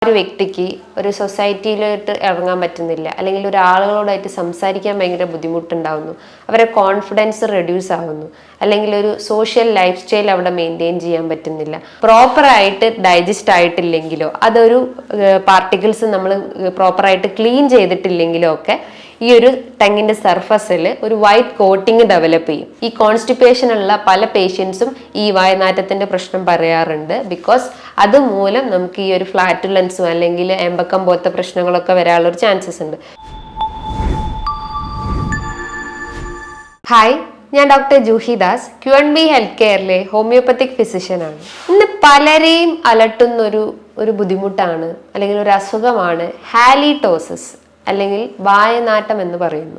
ഒരു വ്യക്തിക്ക് ഒരു സൊസൈറ്റിയിലോട്ട് ഇറങ്ങാൻ പറ്റുന്നില്ല, അല്ലെങ്കിൽ ഒരു ആളുകളോടായിട്ട് സംസാരിക്കാൻ ഭയങ്കര ബുദ്ധിമുട്ടുണ്ടാവുന്നു, അവരെ കോൺഫിഡൻസ് റെഡ്യൂസ് ആവുന്നു, അല്ലെങ്കിൽ ഒരു സോഷ്യൽ ലൈഫ് സ്റ്റൈൽ അവിടെ മെയിൻറ്റെയിൻ ചെയ്യാൻ പറ്റുന്നില്ല, പ്രോപ്പറായിട്ട് ഡൈജസ്റ്റ് ആയിട്ടില്ലെങ്കിലോ അതൊരു പാർട്ടിക്കിൾസ് നമ്മൾ പ്രോപ്പറായിട്ട് ക്ലീൻ ചെയ്തിട്ടില്ലെങ്കിലോ ഒക്കെ ഈ ഒരു ടങ്ങിന്റെ സർഫസിൽ ഒരു വൈറ്റ് കോട്ടിങ് ഡെവലപ്പ് ചെയ്യും. ഈ കോൺസ്റ്റിപ്പേഷൻ ഉള്ള പല പേഷ്യൻസും ഈ വായനാറ്റത്തിന്റെ പ്രശ്നം പറയാറുണ്ട്. ബിക്കോസ് അതുമൂലം നമുക്ക് ഈ ഒരു ഫ്ലാറ്റുലൻസും അല്ലെങ്കിൽ എമ്പക്കം പോലത്തെ പ്രശ്നങ്ങളൊക്കെ വരാനുള്ള ഒരു ചാൻസസ് ഉണ്ട്. ഹായ്, ഞാൻ doctor Juhi Das, QNB health കെയറിലെ ഹോമിയോപ്പത്തിക് ഫിസിഷ്യനാണ്. ഇന്ന് പലരെയും അലട്ടുന്ന ഒരു ബുദ്ധിമുട്ടാണ് അല്ലെങ്കിൽ ഒരു അസുഖമാണ് ഹാലിറ്റോസിസ് അല്ലെങ്കിൽ വായനാറ്റം എന്ന് പറയുന്നു.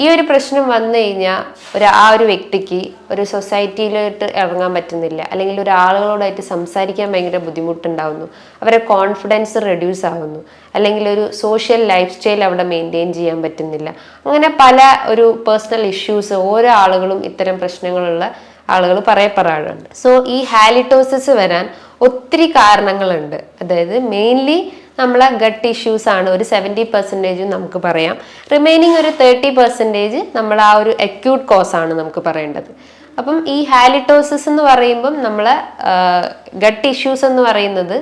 ഈ ഒരു പ്രശ്നം വന്നു കഴിഞ്ഞാൽ ആ ഒരു വ്യക്തിക്ക് ഒരു സൊസൈറ്റിയിലോട്ട് ഇറങ്ങാൻ പറ്റുന്നില്ല, അല്ലെങ്കിൽ ഒരു ആളുകളോടായിട്ട് സംസാരിക്കാൻ ഭയങ്കര ബുദ്ധിമുട്ടുണ്ടാവുന്നു, അവരെ കോൺഫിഡൻസ് റെഡ്യൂസ് ആവുന്നു, അല്ലെങ്കിൽ ഒരു സോഷ്യൽ ലൈഫ് സ്റ്റൈൽ അവിടെ മെയിൻറ്റെയിൻ ചെയ്യാൻ പറ്റുന്നില്ല. അങ്ങനെ പല ഒരു പേഴ്സണൽ ഇഷ്യൂസ് ഓരോ ആളുകളും ഇത്തരം പ്രശ്നങ്ങളുള്ള ആളുകൾ പറയപ്പെടാറുണ്ട്. സോ ഈ ഹാലിറ്റോസിസ് വരാൻ ഒത്തിരി കാരണങ്ങളുണ്ട്. അതായത് മെയിൻലി നമ്മളെ ഗട്ട് ഇഷ്യൂസ് ആണ് ഒരു 70% നമുക്ക് പറയാം. റിമൈനിങ് ഒരു 30% നമ്മൾ ആ ഒരു അക്യൂട്ട് കോസ് ആണ് നമുക്ക് പറയേണ്ടത്. അപ്പം ഈ ഹാലിറ്റോസിസ് എന്ന് പറയുമ്പം നമ്മളെ ഗട്ട് ഇഷ്യൂസ് എന്ന് പറയുന്നത്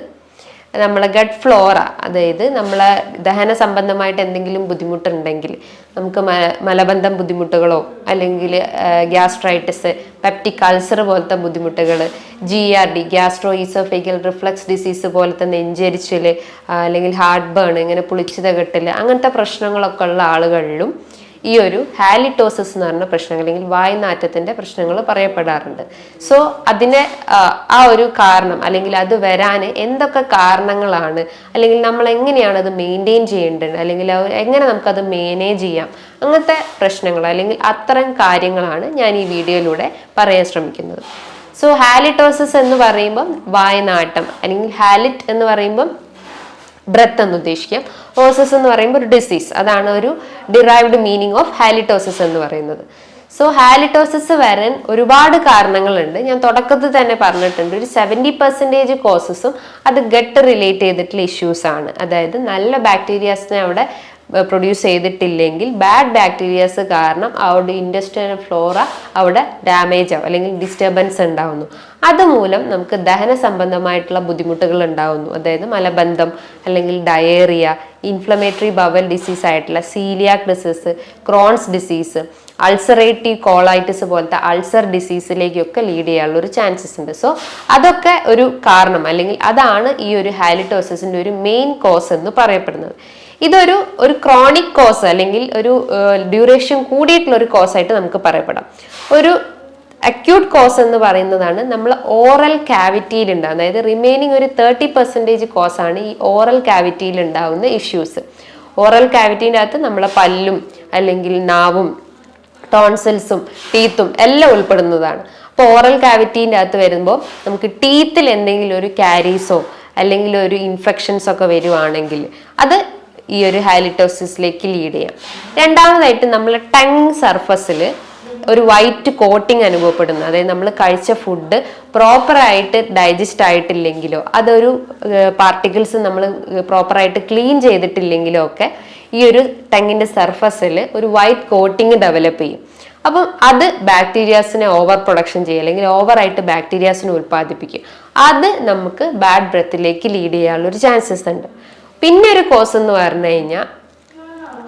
നമ്മളെ ഗട്ട് ഫ്ലോറ, അതായത് നമ്മളെ ദഹന സംബന്ധമായിട്ട് എന്തെങ്കിലും ബുദ്ധിമുട്ടുണ്ടെങ്കിൽ, നമുക്ക് മലബന്ധം ബുദ്ധിമുട്ടുകളോ അല്ലെങ്കിൽ ഗ്യാസ്ട്രൈറ്റിസ്, പെപ്റ്റിക് അൾസർ പോലത്തെ ബുദ്ധിമുട്ടുകൾ, GERD gastro oesophageal reflux disease പോലത്തെ നെഞ്ചരിച്ചിൽ, അല്ലെങ്കിൽ ഹാർട്ട് ബേൺ, ഇങ്ങനെ പുളിച്ചിത കെട്ടൽ, അങ്ങനത്തെ പ്രശ്നങ്ങളൊക്കെ ഉള്ള ആളുകളിലും ഈ ഒരു ഹാലിറ്റോസിസ് എന്ന് പറഞ്ഞ പ്രശ്നങ്ങൾ അല്ലെങ്കിൽ വായുനാറ്റത്തിന്റെ പ്രശ്നങ്ങൾ പറയപ്പെടാറുണ്ട്. സോ അതിനെ ആ ഒരു കാരണം അല്ലെങ്കിൽ അത് വരാൻ എന്തൊക്കെ കാരണങ്ങളാണ്, അല്ലെങ്കിൽ നമ്മൾ എങ്ങനെയാണ് അത് മെയിൻറ്റെയിൻ ചെയ്യേണ്ടത്, അല്ലെങ്കിൽ എങ്ങനെ നമുക്കത് മാനേജ് ചെയ്യാം, അങ്ങനത്തെ പ്രശ്നങ്ങൾ അല്ലെങ്കിൽ അത്തരം കാര്യങ്ങളാണ് ഞാൻ ഈ വീഡിയോയിലൂടെ പറയാൻ ശ്രമിക്കുന്നത്. സോ ഹാലിറ്റോസിസ് എന്ന് പറയുമ്പം വായുനാട്ടം, അല്ലെങ്കിൽ ഹാലിറ്റ് എന്ന് പറയുമ്പം ബ്രെത്ത് എന്ന് ഉദ്ദേശിക്കാം. ഓസിസ് എന്ന് പറയുമ്പോൾ ഒരു ഡിസീസ്, അതാണ് ഒരു ഡിറൈവ്ഡ് മീനിങ് ഓഫ് ഹാലിറ്റോസിസ് എന്ന് പറയുന്നത്. സോ ഹാലിറ്റോസിസ് വരാൻ ഒരുപാട് കാരണങ്ങളുണ്ട്. ഞാൻ തുടക്കത്തിൽ തന്നെ പറഞ്ഞിട്ടുണ്ട്, ഒരു 70% കോസസും അത് ഗട്ട് റിലേറ്റ് ചെയ്തിട്ടുള്ള ഇഷ്യൂസ് ആണ്. അതായത് നല്ല ബാക്ടീരിയാസിനെ അവിടെ പ്രൊഡ്യൂസ് ചെയ്തിട്ടില്ലെങ്കിൽ ബാഡ് ബാക്ടീരിയാസ് കാരണം അവിടെ ഇൻഡസ്ട്രിയൽ ഫ്ലോറ അവിടെ ഡാമേജ് ആവും അല്ലെങ്കിൽ ഡിസ്റ്റർബൻസ് ഉണ്ടാവുന്നു. അതുമൂലം നമുക്ക് ദഹന സംബന്ധമായിട്ടുള്ള ബുദ്ധിമുട്ടുകൾ ഉണ്ടാവുന്നു. അതായത് മലബന്ധം, അല്ലെങ്കിൽ ഡയേറിയ, ഇൻഫ്ലമേറ്ററി ബവൽ ഡിസീസ് ആയിട്ടുള്ള coeliac disease, Crohn's disease, ulcerative colitis പോലത്തെ അൾസർ ഡിസീസിലേക്കൊക്കെ ലീഡ് ചെയ്യാനുള്ള ഒരു ചാൻസസ് ഉണ്ട്. സോ അതൊക്കെ ഒരു കാരണം, അല്ലെങ്കിൽ അതാണ് ഈ ഒരു ഹാലിറ്റോസിസിന്റെ ഒരു മെയിൻ കോസ് എന്ന് പറയപ്പെടുന്നത്. ഇതൊരു ക്രോണിക് കോസ് അല്ലെങ്കിൽ ഒരു ഡ്യൂറേഷൻ കൂടിയിട്ടുള്ള ഒരു കോസ് ആയിട്ട് നമുക്ക് പറയപ്പെടാം. ഒരു അക്യൂട്ട് കോസ് എന്ന് പറയുന്നതാണ് നമ്മൾ ഓറൽ ക്യാവിറ്റിയിൽ ഉണ്ടാകുന്നത്. അതായത് റിമൈനിങ് ഒരു 30% കോസാണ് ഈ ഓറൽ ക്യാവിറ്റിയിൽ ഉണ്ടാകുന്ന ഇഷ്യൂസ്. ഓറൽ ക്യാവിറ്റീൻ്റെ അകത്ത് നമ്മളെ പല്ലും അല്ലെങ്കിൽ നാവും ടോൺസിൽസും ടീത്തും എല്ലാം ഉൾപ്പെടുന്നതാണ്. അപ്പോൾ ഓറൽ ക്യാവിറ്റീൻ്റെ അകത്ത് വരുമ്പോൾ നമുക്ക് ടീത്തിൽ എന്തെങ്കിലും ഒരു കാരീസോ അല്ലെങ്കിൽ ഒരു ഇൻഫെക്ഷൻസ് ഒക്കെ വരുവാണെങ്കിൽ അത് ഈ ഒരു ഹാലിറ്റോസിസിലേക്ക് ലീഡ് ചെയ്യാം. രണ്ടാമതായിട്ട് നമ്മൾ ടങ് സർഫസിൽ ഒരു വൈറ്റ് കോട്ടിങ് അനുഭവപ്പെടുന്നു. അതായത് നമ്മൾ കഴിച്ച ഫുഡ് പ്രോപ്പറായിട്ട് ഡൈജസ്റ്റ് ആയിട്ടില്ലെങ്കിലോ അതൊരു പാർട്ടിക്കിൾസ് നമ്മൾ പ്രോപ്പറായിട്ട് ക്ലീൻ ചെയ്തിട്ടില്ലെങ്കിലോ ഒക്കെ ഈ ഒരു ടങ്ങിന്റെ സർഫസിൽ ഒരു വൈറ്റ് കോട്ടിങ് ഡെവലപ്പ് ചെയ്യും. അപ്പം അത് ബാക്ടീരിയാസിനെ ഓവർ പ്രൊഡക്ഷൻ ചെയ്യും, അല്ലെങ്കിൽ ഓവറായിട്ട് ബാക്ടീരിയാസിനെ ഉൽപ്പാദിപ്പിക്കും. അത് നമുക്ക് ബാഡ് ബ്രെത്തിലേക്ക് ലീഡ് ചെയ്യാനുള്ള ഒരു ചാൻസസ് ഉണ്ട്. പിന്നെ ഒരു കോസ് എന്ന് പറഞ്ഞു കഴിഞ്ഞാൽ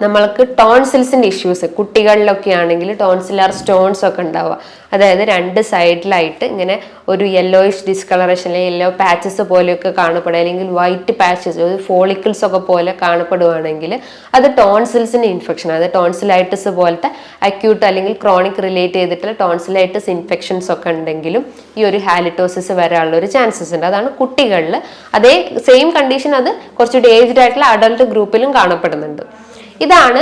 നമ്മൾക്ക് ടോൺസിൽസിന്റെ ഇഷ്യൂസ്, കുട്ടികളിലൊക്കെ ആണെങ്കിൽ ടോൺസിലാർ സ്റ്റോൺസ് ഒക്കെ ഉണ്ടാവുക. അതായത് രണ്ട് സൈഡിലായിട്ട് ഇങ്ങനെ ഒരു യെല്ലോയിഷ് ഡിസ്കളറേഷൻ അല്ലെങ്കിൽ യെല്ലോ പാച്ചസ് പോലെയൊക്കെ കാണപ്പെടുക, അല്ലെങ്കിൽ വൈറ്റ് പാച്ചസ്, ഫോളിക്കിൾസ് ഒക്കെ പോലെ കാണപ്പെടുകയാണെങ്കിൽ അത് ടോൺസിൽസിന്റെ ഇൻഫെക്ഷൻ, അതായത് ടോൺസിലൈറ്റിസ് പോലത്തെ അക്യൂട്ട് അല്ലെങ്കിൽ ക്രോണിക് റിലേറ്റ് ചെയ്തിട്ടുള്ള ടോൺസിലൈറ്റിസ് ഇൻഫെക്ഷൻസ് ഒക്കെ ഉണ്ടെങ്കിലും ഈ ഒരു ഹാലിറ്റോസിസ് വരാനുള്ള ഒരു ചാൻസസ് ഉണ്ട്. അതാണ് കുട്ടികളിൽ. അതേ സെയിം കണ്ടീഷൻ അത് കുറച്ചുകൂടി ഏജ്ഡ് ആയിട്ടുള്ള അഡൾട്ട് ഗ്രൂപ്പിലും കാണപ്പെടുന്നുണ്ട്. ഇതാണ്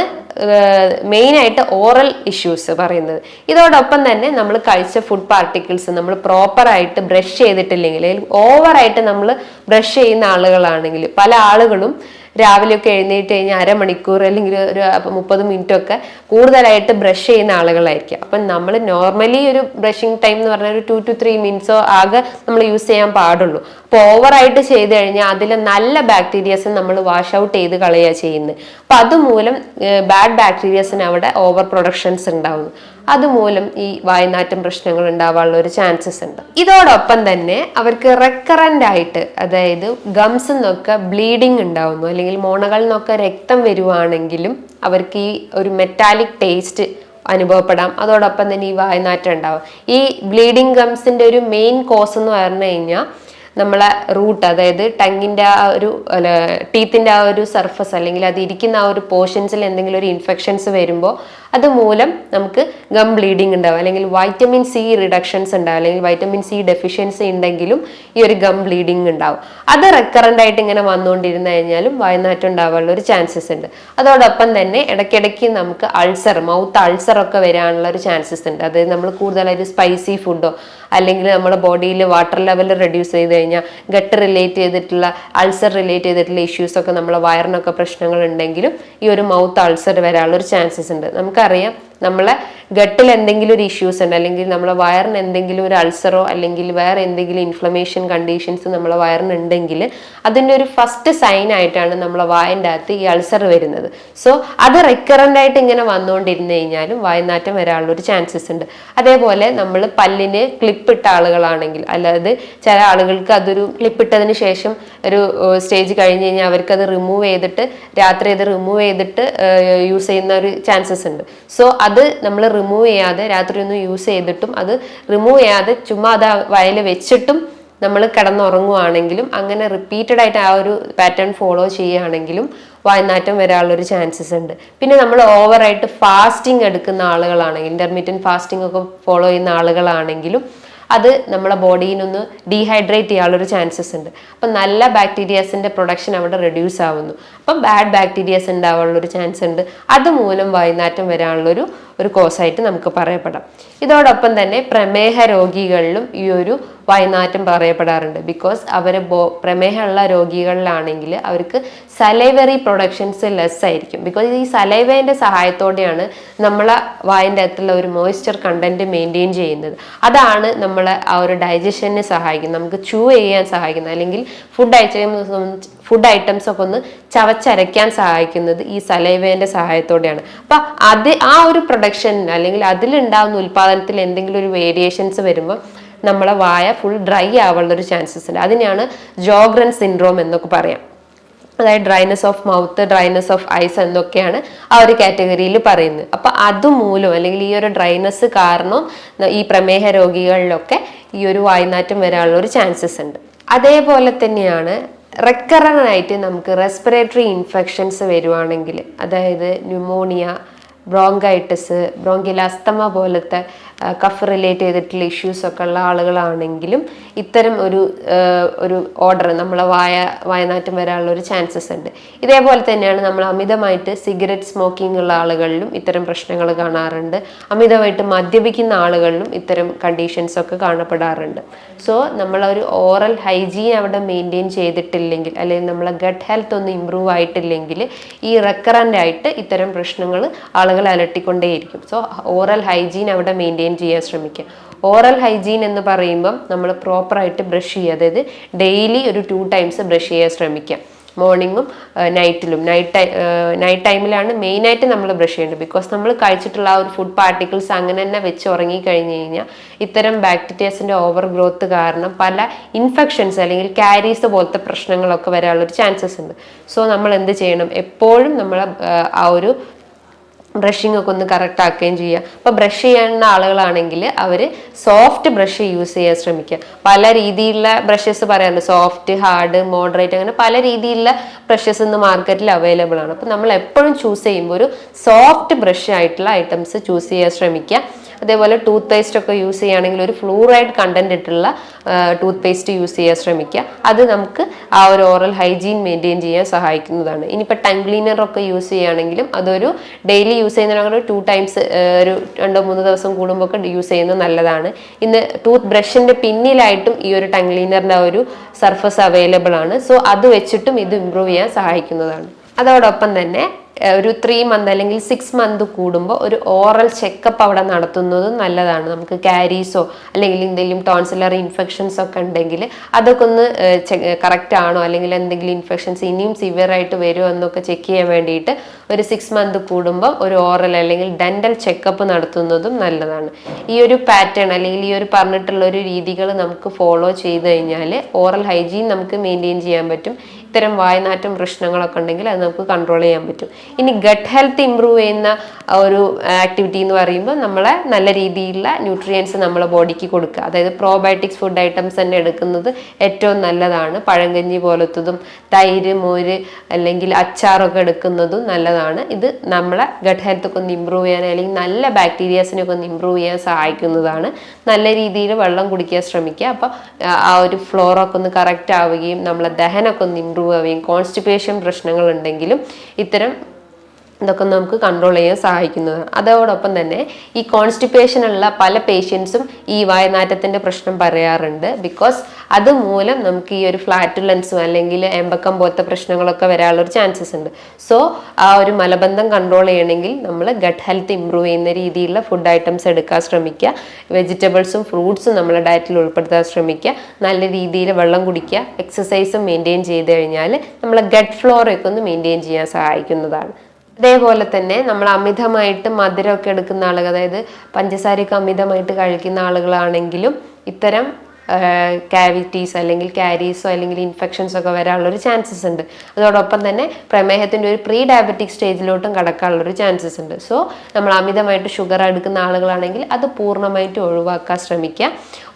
മെയിനായിട്ട് ഓറൽ ഇഷ്യൂസ് പറയുന്നത്. ഇതോടൊപ്പം തന്നെ നമ്മൾ കഴിച്ച ഫുഡ് പാർട്ടിക്കിൾസ് നമ്മൾ പ്രോപ്പറായിട്ട് ബ്രഷ് ചെയ്തിട്ടില്ലെങ്കിൽ, ഓവറായിട്ട് നമ്മൾ ബ്രഷ് ചെയ്യുന്ന ആളുകളാണെങ്കിൽ, പല ആളുകളും രാവിലെയൊക്കെ എഴുന്നേറ്റ് കഴിഞ്ഞാൽ അരമണിക്കൂർ അല്ലെങ്കിൽ ഒരു 30 മിനിറ്റ് ഒക്കെ കൂടുതലായിട്ട് ബ്രഷ് ചെയ്യുന്ന ആളുകളായിരിക്കും. അപ്പം നമ്മൾ നോർമലി ഒരു ബ്രഷിംഗ് ടൈം എന്ന് പറഞ്ഞാൽ ഒരു 2 to 3 മിനിറ്റ്സോ ആകെ നമ്മൾ യൂസ് ചെയ്യാൻ പാടുള്ളൂ. അപ്പോൾ ഓവറായിട്ട് ചെയ്ത് കഴിഞ്ഞാൽ അതിലെ നല്ല ബാക്ടീരിയസ് നമ്മൾ വാഷ് ഔട്ട് ചെയ്ത് കളയുക ചെയ്യുന്നത്. അപ്പം അതുമൂലം ബാഡ് ബാക്ടീരിയസിന് അവിടെ ഓവർ പ്രൊഡക്ഷൻസ് ഉണ്ടാവുന്നു. അതുമൂലം ഈ വായനാറ്റം പ്രശ്നങ്ങൾ ഉണ്ടാവാനുള്ള ഒരു ചാൻസസ് ഉണ്ട്. ഇതോടൊപ്പം തന്നെ അവർക്ക് റെക്കറൻ്റ് ആയിട്ട്, അതായത് ഗംസ് നിന്നൊക്കെ ബ്ലീഡിങ് ഉണ്ടാവുന്നു, അല്ലെങ്കിൽ മോണകളിൽ നിന്നൊക്കെ രക്തം വരുവാണെങ്കിലും അവർക്ക് ഈ ഒരു മെറ്റാലിക് ടേസ്റ്റ് അനുഭവപ്പെടാം. അതോടൊപ്പം തന്നെ ഈ വായനാറ്റം ഉണ്ടാവും. ഈ ബ്ലീഡിങ് ഗംസിന്റെ ഒരു മെയിൻ കോസ് എന്ന് പറഞ്ഞു കഴിഞ്ഞാൽ നമ്മളെ റൂട്ട്, അതായത് ടങ്ങിൻ്റെ ആ ഒരു ടീത്തിൻ്റെ ആ ഒരു സർഫസ്, അല്ലെങ്കിൽ അത് ഇരിക്കുന്ന ആ ഒരു പോർഷൻസിൽ എന്തെങ്കിലും ഒരു ഇൻഫെക്ഷൻസ് വരുമ്പോൾ അതുമൂലം നമുക്ക് ഗം ബ്ലീഡിങ് ഉണ്ടാവും, അല്ലെങ്കിൽ വൈറ്റമിൻ സി റിഡക്ഷൻസ് ഉണ്ടാവും, അല്ലെങ്കിൽ വൈറ്റമിൻ സി ഡെഫിഷ്യൻസി ഉണ്ടെങ്കിലും ഈ ഒരു ഗം ബ്ലീഡിങ് ഉണ്ടാവും. അത് റെക്കറൻ്റ് ആയിട്ട് ഇങ്ങനെ വന്നുകൊണ്ടിരുന്നു കഴിഞ്ഞാലും വായനാറ്റം ഉണ്ടാവാനുള്ള ഒരു ചാൻസസ് ഉണ്ട്. അതോടൊപ്പം തന്നെ ഇടയ്ക്കിടയ്ക്ക് നമുക്ക് അൾസർ, മൗത്ത് അൾസർ ഒക്കെ വരാനുള്ള ഒരു ചാൻസസ് ഉണ്ട്. അതായത് നമ്മൾ കൂടുതലായിട്ട് സ്പൈസി ഫുഡോ അല്ലെങ്കിൽ നമ്മുടെ ബോഡിയിൽ വാട്ടർ ലെവൽ റെഡ്യൂസ് ചെയ്ത് കഴിഞ്ഞാൽ ഗട്ട് റിലേറ്റ് ചെയ്തിട്ടുള്ള അൾസർ റിലേറ്റ് ചെയ്തിട്ടുള്ള ഇഷ്യൂസ് ഒക്കെ നമ്മളെ വയറിനൊക്കെ പ്രശ്നങ്ങൾ ഉണ്ടെങ്കിലും ഈ ഒരു മൗത്ത് അൾസർ വരാനുള്ള ഒരു ചാൻസസ് ഉണ്ട്. നമുക്കറിയാം നമ്മളെ ഗട്ടിൽ എന്തെങ്കിലും ഒരു ഇഷ്യൂസ് ഉണ്ട്, അല്ലെങ്കിൽ നമ്മളെ വയറിന് എന്തെങ്കിലും ഒരു അൾസറോ അല്ലെങ്കിൽ വേറെ എന്തെങ്കിലും ഇൻഫ്ലമേഷൻ കണ്ടീഷൻസ് നമ്മളെ വയറിനുണ്ടെങ്കിൽ അതിൻ്റെ ഒരു ഫസ്റ്റ് സൈൻ ആയിട്ടാണ് നമ്മളെ വായൻ്റെ അകത്ത് ഈ അൾസർ വരുന്നത്. സോ അത് റെക്കറൻ്റ് ആയിട്ട് ഇങ്ങനെ വന്നുകൊണ്ടിരുന്നു കഴിഞ്ഞാലും വായനാറ്റം വരാനുള്ള ഒരു ചാൻസസ് ഉണ്ട്. അതേപോലെ നമ്മൾ പല്ലിന് ക്ലിപ്പിട്ട ആളുകളാണെങ്കിൽ, അല്ലാതെ ചില ആളുകൾക്ക് അതൊരു ക്ലിപ്പിട്ടതിന് ശേഷം ഒരു സ്റ്റേജ് കഴിഞ്ഞ് കഴിഞ്ഞാൽ അവർക്ക് അത് റിമൂവ് ചെയ്തിട്ട് രാത്രി അത് റിമൂവ് ചെയ്തിട്ട് യൂസ് ചെയ്യുന്ന ഒരു ചാൻസസ് ഉണ്ട്. സോ അത് നമ്മൾ റിമൂവ് ചെയ്യാതെ രാത്രി ഒന്നും യൂസ് ചെയ്തിട്ടും അത് റിമൂവ് ചെയ്യാതെ ചുമ്മാ അത് വയൽ വെച്ചിട്ടും നമ്മൾ കിടന്നുറങ്ങുവാണെങ്കിലും, അങ്ങനെ റിപ്പീറ്റഡ് ആയിട്ട് ആ ഒരു പാറ്റേൺ ഫോളോ ചെയ്യുകയാണെങ്കിലും വായനാറ്റം വരാനുള്ളൊരു ചാൻസസ് ഉണ്ട്. പിന്നെ നമ്മൾ ഓവറായിട്ട് ഫാസ്റ്റിംഗ് എടുക്കുന്ന ആളുകളാണെങ്കിൽ, ഇന്റർമീഡിയറ്റ് ഫാസ്റ്റിംഗ് ഒക്കെ ഫോളോ ചെയ്യുന്ന ആളുകളാണെങ്കിലും അത് നമ്മളെ ബോഡിയിനൊന്ന് ഡീഹൈഡ്രേറ്റ് ചെയ്യാനുള്ളൊരു ചാൻസസ് ഉണ്ട്. അപ്പം നല്ല ബാക്ടീരിയാസിൻ്റെ പ്രൊഡക്ഷൻ അവിടെ റെഡ്യൂസ് ആവുന്നു. അപ്പം ബാഡ് ബാക്ടീരിയാസ് ഉണ്ടാവാനുള്ളൊരു ചാൻസ് ഉണ്ട്. അതുമൂലം വായനാറ്റം വരാനുള്ളൊരു കോസായിട്ട് നമുക്ക് പറയപ്പെടാം. ഇതോടൊപ്പം തന്നെ പ്രമേഹ രോഗികളിലും ഈ ഒരു വായനാറ്റം പറയപ്പെടാറുണ്ട്. ബിക്കോസ് അവരെ പ്രമേഹമുള്ള രോഗികളിലാണെങ്കിൽ അവർക്ക് സലൈവറി പ്രൊഡക്ഷൻസ് ലെസ് ആയിരിക്കും. ബിക്കോസ് ഈ സലൈവേൻ്റെ സഹായത്തോടെയാണ് നമ്മളെ വായൻ്റെ അകത്തുള്ള ഒരു മോയ്സ്ചർ കണ്ടന്റ് മെയിൻറ്റെയിൻ ചെയ്യുന്നത്. അതാണ് നമ്മളെ ആ ഒരു ഡൈജഷനെ സഹായിക്കുന്നത്, നമുക്ക് ചൂ ചെയ്യാൻ സഹായിക്കുന്നത്, അല്ലെങ്കിൽ ഫുഡ് ഐറ്റംസ് ഒക്കെ ഒന്ന് ചവച്ചരയ്ക്കാൻ സഹായിക്കുന്നത് ഈ സലൈവേൻ്റെ സഹായത്തോടെയാണ്. അപ്പം ആ ഒരു പ്രൊഡക്ഷൻ അല്ലെങ്കിൽ അതിലുണ്ടാകുന്ന ഉൽപ്പാദനത്തിൽ എന്തെങ്കിലും ഒരു വേരിയേഷൻസ് വരുമ്പോൾ നമ്മളെ വായ ഫുൾ ഡ്രൈ ആവാനുള്ളൊരു ചാൻസസ് ഉണ്ട്. അതിനെയാണ് ജോഗ്രൻ സിൻഡ്രോം എന്നൊക്കെ പറയാം. അതായത് dryness of mouth, dryness of eyes എന്നൊക്കെയാണ് ആ ഒരു കാറ്റഗറിയിൽ പറയുന്നത്. അപ്പം അതുമൂലം അല്ലെങ്കിൽ ഈ ഒരു ഡ്രൈനെസ് കാരണം ഈ പ്രമേഹ രോഗികളിലൊക്കെ ഈ ഒരു വായനാറ്റം വരാനുള്ള ഒരു ചാൻസസ് ഉണ്ട്. അതേപോലെ തന്നെയാണ് റെക്കറൻ്റ് ആയിട്ട് നമുക്ക് റെസ്പിറേറ്ററി ഇൻഫെക്ഷൻസ് വരുവാണെങ്കിൽ, അതായത് ന്യൂമോണിയ, ബ്രോങ്കൈറ്റിസ്, ബ്രോങ്കിയൽ അസ്തമ പോലത്തെ കഫ് റിലേറ്റ് ചെയ്തിട്ടുള്ള ഇഷ്യൂസ് ഒക്കെ ഉള്ള ആളുകളാണെങ്കിലും ഇത്തരം ഒരു ഓർഡർ നമ്മളെ വായനാറ്റം വരാനുള്ള ഒരു ചാൻസസ് ഉണ്ട്. ഇതേപോലെ തന്നെയാണ് നമ്മൾ അമിതമായിട്ട് സിഗരറ്റ് സ്മോക്കിംഗ് ഉള്ള ആളുകളിലും ഇത്തരം പ്രശ്നങ്ങൾ കാണാറുണ്ട്. അമിതമായിട്ട് മദ്യപിക്കുന്ന ആളുകളിലും ഇത്തരം കണ്ടീഷൻസ് ഒക്കെ കാണപ്പെടാറുണ്ട്. സോ നമ്മളൊരു ഓറൽ ഹൈജീൻ അവിടെ മെയിൻറ്റെയിൻ ചെയ്തിട്ടില്ലെങ്കിൽ, അല്ലെങ്കിൽ നമ്മളെ ഗട്ട് ഹെൽത്ത് ഒന്നും ഇമ്പ്രൂവ് ആയിട്ടില്ലെങ്കിൽ ഈ റെക്കറൻ്റ് ആയിട്ട് ഇത്തരം പ്രശ്നങ്ങൾ ആളുകൾ അലട്ടിക്കൊണ്ടേയിരിക്കും. സോ ഓറൽ ഹൈജീൻ അവിടെ മെയിൻറ്റെയിൻ ചെയ്യാൻ ശ്രമിക്കുക. ഓറൽ ഹൈജീൻ എന്ന് പറയുമ്പം നമ്മൾ പ്രോപ്പറായിട്ട് ബ്രഷ് ചെയ്യുക, അതായത് ഡെയിലി ഒരു 2 times ബ്രഷ് ചെയ്യാൻ ശ്രമിക്കുക. മോർണിംഗും നൈറ്റിലും. നൈറ്റ് ടൈമിലാണ് മെയിനായിട്ട് നമ്മൾ ബ്രഷ് ചെയ്യേണ്ടത്. ബിക്കോസ് നമ്മൾ കഴിച്ചിട്ടുള്ള ആ ഒരു ഫുഡ് പാർട്ടിക്കിൾസ് അങ്ങനെ തന്നെ വെച്ച് ഉറങ്ങിക്കഴിഞ്ഞ് കഴിഞ്ഞാൽ ഇത്തരം ബാക്ടീരിയസിൻ്റെ ഓവർ ഗ്രോത്ത് കാരണം പല ഇൻഫെക്ഷൻസ് അല്ലെങ്കിൽ കാരീസ് പോലത്തെ പ്രശ്നങ്ങളൊക്കെ വരാനുള്ളൊരു ചാൻസസ് ഉണ്ട്. സോ നമ്മൾ എന്ത് ചെയ്യണം, എപ്പോഴും നമ്മൾ ആ ഒരു ബ്രഷിംഗ് ഒക്കെ ഒന്ന് കറക്റ്റ് ആക്കുകയും ചെയ്യുക. അപ്പോൾ ബ്രഷ് ചെയ്യുന്ന ആളുകളാണെങ്കിൽ അവർ സോഫ്റ്റ് ബ്രഷ് യൂസ് ചെയ്യാൻ ശ്രമിക്കുക. പല രീതിയിലുള്ള ബ്രഷസ് പറയാറുണ്ട്, സോഫ്റ്റ്, ഹാർഡ്, മോഡറേറ്റ്, അങ്ങനെ പല രീതിയിലുള്ള ബ്രഷസ് ഇന്ന് മാർക്കറ്റിൽ അവൈലബിൾ ആണ്. അപ്പോൾ നമ്മൾ എപ്പോഴും ചൂസ് ചെയ്യുമ്പോൾ ഒരു സോഫ്റ്റ് ബ്രഷ് ആയിട്ടുള്ള ഐറ്റംസ് ചൂസ് ചെയ്യാൻ ശ്രമിക്കുക. അതേപോലെ ടൂത്ത് പേസ്റ്റ് ഒക്കെ യൂസ് ചെയ്യുകയാണെങ്കിൽ ഒരു ഫ്ലൂറൈഡ് കണ്ടന്റ് ഇട്ടുള്ള ടൂത്ത് പേസ്റ്റ് യൂസ് ചെയ്യാൻ ശ്രമിക്കുക. അത് നമുക്ക് ആ ഒരു ഓറൽ ഹൈജീൻ മെയിൻറ്റെയിൻ ചെയ്യാൻ സഹായിക്കുന്നതാണ്. ഇനിയിപ്പോൾ ടങ് ക്ലീനർ ഒക്കെ യൂസ് ചെയ്യുകയാണെങ്കിലും അതൊരു ഡെയിലി യൂസ് ചെയ്യുന്നതിനോട് 2 times ഒരു 2-3 ദിവസം കൂടുമ്പോൾ ഒക്കെ യൂസ് ചെയ്യുന്നത് നല്ലതാണ്. ഇന്ന് ടൂത്ത് ബ്രഷിൻ്റെ പിന്നിലായിട്ടും ഈ ഒരു ടങ് ക്ലീനറിൻ്റെ ഒരു സർഫസ് അവൈലബിൾ ആണ്. സോ അത് വെച്ചിട്ടും ഇത് ഇമ്പ്രൂവ് ചെയ്യാൻ സഹായിക്കുന്നതാണ്. അതോടൊപ്പം തന്നെ ഒരു 3 മന്ത് അല്ലെങ്കിൽ 6 മന്ത് കൂടുമ്പോൾ ഒരു ഓറൽ ചെക്കപ്പ് അവിടെ നടത്തുന്നതും നല്ലതാണ്. നമുക്ക് കാരീസോ അല്ലെങ്കിൽ എന്തെങ്കിലും ടോൺസിലറി ഇൻഫെക്ഷൻസ് ഒക്കെ ഉണ്ടെങ്കിൽ അതൊക്കെ ഒന്ന് കറക്റ്റ് ആണോ, അല്ലെങ്കിൽ എന്തെങ്കിലും ഇൻഫെക്ഷൻസ് ഇനിയും സിവിയർ ആയിട്ട് വരുമോ എന്നൊക്കെ ചെക്ക് ചെയ്യാൻ വേണ്ടിയിട്ട് ഒരു 6 മന്ത് കൂടുമ്പോൾ ഒരു ഓറൽ അല്ലെങ്കിൽ ഡെന്റൽ ചെക്കപ്പ് നടത്തുന്നതും നല്ലതാണ്. ഈ ഒരു പാറ്റേൺ അല്ലെങ്കിൽ ഈ ഒരു പറഞ്ഞിട്ടുള്ള ഒരു രീതികൾ നമുക്ക് ഫോളോ ചെയ്ത് കഴിഞ്ഞാൽ ഓറൽ ഹൈജീൻ നമുക്ക് മെയിൻറ്റെയിൻ ചെയ്യാൻ പറ്റും. ഇത്തരം വായനാറ്റം പ്രശ്നങ്ങളൊക്കെ ഉണ്ടെങ്കിൽ അത് നമുക്ക് കൺട്രോൾ ചെയ്യാൻ പറ്റും. ഇനി ഗട്ട് ഹെൽത്ത് ഇമ്പ്രൂവ് ചെയ്യുന്ന ഒരു ആക്ടിവിറ്റി എന്ന് പറയുമ്പോൾ നമ്മളെ നല്ല രീതിയിലുള്ള ന്യൂട്രിയൻസ് നമ്മളെ ബോഡിക്ക് കൊടുക്കുക. അതായത് പ്രോബയോട്ടിക്സ് ഫുഡ് ഐറ്റംസ് തന്നെ എടുക്കുന്നത് ഏറ്റവും നല്ലതാണ്. പഴങ്കഞ്ഞി പോലത്തതും തൈര്, മോര് അല്ലെങ്കിൽ അച്ചാറൊക്കെ എടുക്കുന്നതും നല്ലതാണ്. ഇത് നമ്മളെ ഗട്ട് ഹെൽത്ത് ഒക്കെ ഒന്ന് ഇമ്പ്രൂവ് ചെയ്യാൻ അല്ലെങ്കിൽ നല്ല ബാക്ടീരിയാസിനൊക്കെ ഒന്ന് ഇമ്പ്രൂവ് ചെയ്യാൻ സഹായിക്കുന്നതാണ്. നല്ല രീതിയിൽ വെള്ളം കുടിക്കാൻ ശ്രമിക്കുക. അപ്പോൾ ആ ഒരു ഫ്ലോറൊക്കെ ഒന്ന് കറക്റ്റ് ആവുകയും നമ്മളെ ദഹനമൊക്കെ ഒന്ന് ഇമ്പ്രൂവ് ആവുകയും കോൺസ്റ്റിപ്പേഷൻ പ്രശ്നങ്ങൾ ഉണ്ടെങ്കിലും ഇത്തരം ഇതൊക്കെ നമുക്ക് കൺട്രോൾ ചെയ്യാൻ സഹായിക്കുന്നതാണ്. അതോടൊപ്പം തന്നെ ഈ കോൺസ്റ്റിപ്പേഷൻ ഉള്ള പല പേഷ്യൻസും ഈ വായനാറ്റത്തിൻ്റെ പ്രശ്നം പറയാറുണ്ട്. ബിക്കോസ് അതുമൂലം നമുക്ക് ഈ ഒരു ഫ്ലാറ്റുലൻസും അല്ലെങ്കിൽ എമ്പക്കം പോലത്തെ പ്രശ്നങ്ങളൊക്കെ വരാനുള്ളൊരു ചാൻസസ് ഉണ്ട്. സോ ആ ഒരു മലബന്ധം കൺട്രോൾ ചെയ്യണമെങ്കിൽ നമ്മൾ ഗട്ട് ഹെൽത്ത് ഇമ്പ്രൂവ് ചെയ്യുന്ന രീതിയിലുള്ള ഫുഡ് ഐറ്റംസ് എടുക്കാൻ ശ്രമിക്കുക. വെജിറ്റബിൾസും ഫ്രൂട്ട്സും നമ്മുടെ ഡയറ്റിൽ ഉൾപ്പെടുത്താൻ ശ്രമിക്കുക. നല്ല രീതിയിൽ വെള്ളം കുടിക്കുക. എക്സസൈസും മെയിൻറ്റെയിൻ ചെയ്ത് കഴിഞ്ഞാൽ നമ്മളെ ഗട്ട് ഫ്ലോറൊക്കെ ഒന്ന് മെയിൻറ്റെയിൻ ചെയ്യാൻ സഹായിക്കുന്നതാണ്. അതേപോലെ തന്നെ നമ്മൾ അമിതമായിട്ട് മധുരമൊക്കെ എടുക്കുന്ന ആളുകൾ, അതായത് പഞ്ചസാരയൊക്കെ അമിതമായിട്ട് കഴിക്കുന്ന ആളുകളാണെങ്കിലും ഇത്തരം കാവിറ്റീസ് അല്ലെങ്കിൽ കാരീസോ അല്ലെങ്കിൽ ഇൻഫെക്ഷൻസോ ഒക്കെ വരാനുള്ളൊരു ചാൻസസ് ഉണ്ട്. അതോടൊപ്പം തന്നെ പ്രമേഹത്തിൻ്റെ ഒരു പ്രീ ഡയബറ്റിക് സ്റ്റേജിലോട്ടും കടക്കാനുള്ളൊരു ചാൻസസ് ഉണ്ട്. സോ നമ്മൾ അമിതമായിട്ട് ഷുഗർ എടുക്കുന്ന ആളുകളാണെങ്കിൽ അത് പൂർണ്ണമായിട്ട് ഒഴിവാക്കാൻ ശ്രമിക്കുക.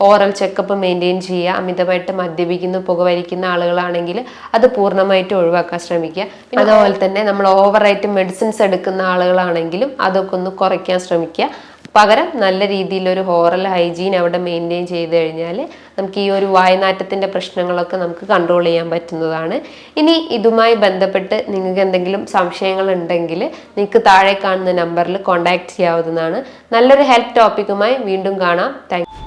ഓറൽ ചെക്കപ്പ് മെയിൻറ്റെയിൻ ചെയ്യുക. അമിതമായിട്ട് മദ്യപിക്കുന്ന പുകവലിക്കുന്ന ആളുകളാണെങ്കിൽ അത് പൂർണ്ണമായിട്ട് ഒഴിവാക്കാൻ ശ്രമിക്കുക. പിന്നെ അതുപോലെ തന്നെ നമ്മൾ ഓവറായിട്ട് മെഡിസിൻസ് എടുക്കുന്ന ആളുകളാണെങ്കിലും അതൊക്കെ ഒന്ന് കുറയ്ക്കാൻ ശ്രമിക്കുക. പകരം നല്ല രീതിയിലൊരു ഓറൽ ഹൈജീൻ അവിടെ മെയിൻറ്റെയിൻ ചെയ്ത് കഴിഞ്ഞാൽ നമുക്ക് ഈ ഒരു വായനാറ്റത്തിൻ്റെ പ്രശ്നങ്ങളൊക്കെ നമുക്ക് കൺട്രോൾ ചെയ്യാൻ പറ്റുന്നതാണ്. ഇനി ഇതുമായി ബന്ധപ്പെട്ട് നിങ്ങൾക്ക് എന്തെങ്കിലും സംശയങ്ങൾ ഉണ്ടെങ്കിൽ നിങ്ങൾക്ക് താഴെ കാണുന്ന നമ്പറിൽ കോൺടാക്ട് ചെയ്യാവുന്നതാണ്. നല്ലൊരു ഹെൽത്ത് ടോപ്പിക്കുമായി വീണ്ടും കാണാം. താങ്ക്